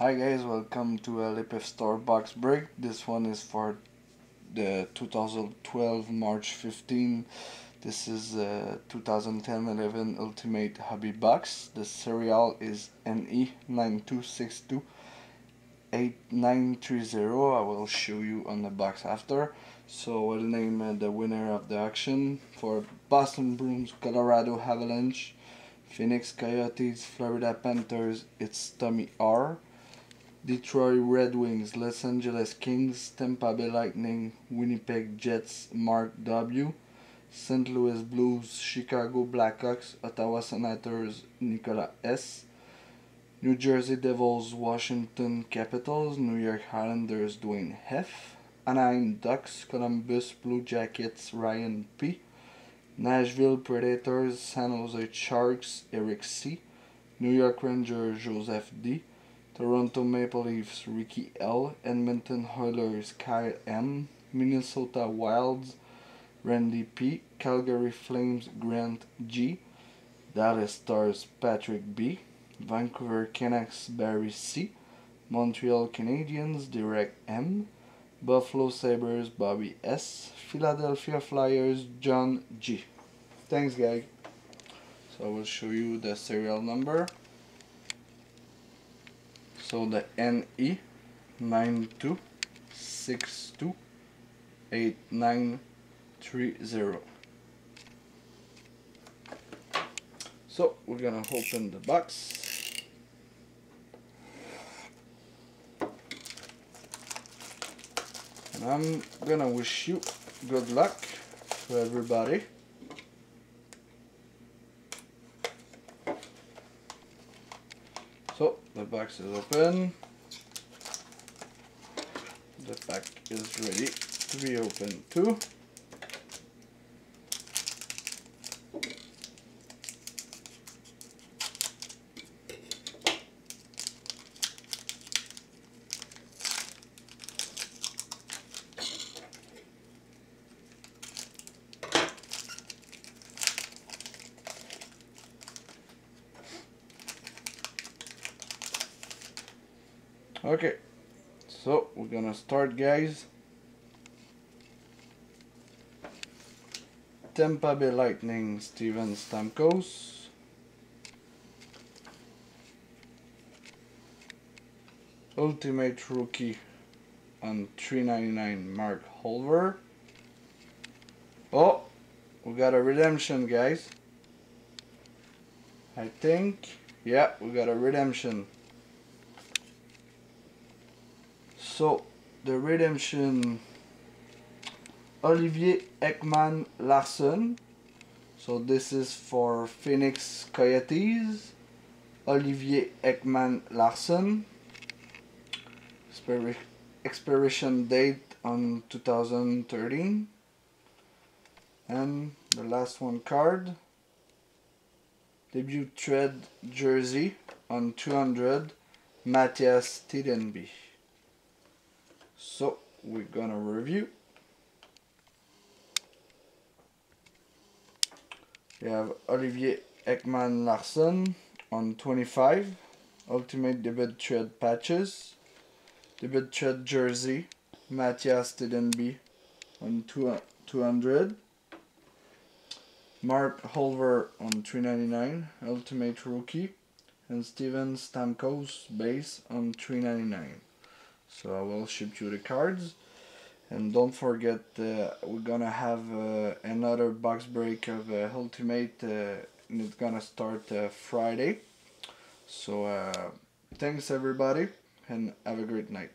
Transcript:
Hi guys, welcome to a Lepifstore box break. This one is for the 2012 March 15. This is 2010-11 Ultimate Hobby Box. The serial is NE92628930. I will show you on the box after. So we'll name the winner of the auction for Boston Bruins, Colorado Avalanche, Phoenix Coyotes, Florida Panthers. It's Tommy R. Detroit Red Wings, Los Angeles Kings, Tampa Bay Lightning, Winnipeg Jets, Mark W. St. Louis Blues, Chicago Blackhawks, Ottawa Senators, Nicolas S. New Jersey Devils, Washington Capitals, New York Islanders, Dwayne F. Anaheim Ducks, Columbus Blue Jackets, Ryan P. Nashville Predators, San Jose Sharks, Eric C. New York Rangers, Joseph D. Toronto Maple Leafs, Ricky L. Edmonton Oilers, Kyle M. Minnesota Wilds, Randy P. Calgary Flames, Grant G. Dallas Stars, Patrick B. Vancouver Canucks, Barry C. Montreal Canadiens, Derek M. Buffalo Sabres, Bobby S. Philadelphia Flyers, John G. Thanks, guys. So I will show you the serial number. So the NE92628930. So we're gonna open the box. And I'm gonna wish you good luck to everybody. So the box is open. The pack is ready to be opened too. Okay, so we're gonna start, guys. Tampa Bay Lightning, Steven Stamkos. Ultimate Rookie on $3.99, Mark Holver. Oh, we got a redemption, guys. I think, yeah, we got a redemption. So, the redemption, Olivier Ekman Larsson. So this is for Phoenix Coyotes. Olivier Ekman Larsson. Expiration date on 2013. And the last one card. Debut thread jersey on 200. MTS Tidenby. So we're gonna review. We have Olivier Ekman Larsson on 25. Ultimate debut thread patches. Debut thread jersey. Matthias Tidenby on 200. Mark Holver on $3.99. Ultimate rookie. And Steven Stamkos base on $3.99. So I will ship you the cards, and don't forget we're gonna have another box break of Ultimate, and it's gonna start Friday. So thanks everybody, and have a great night.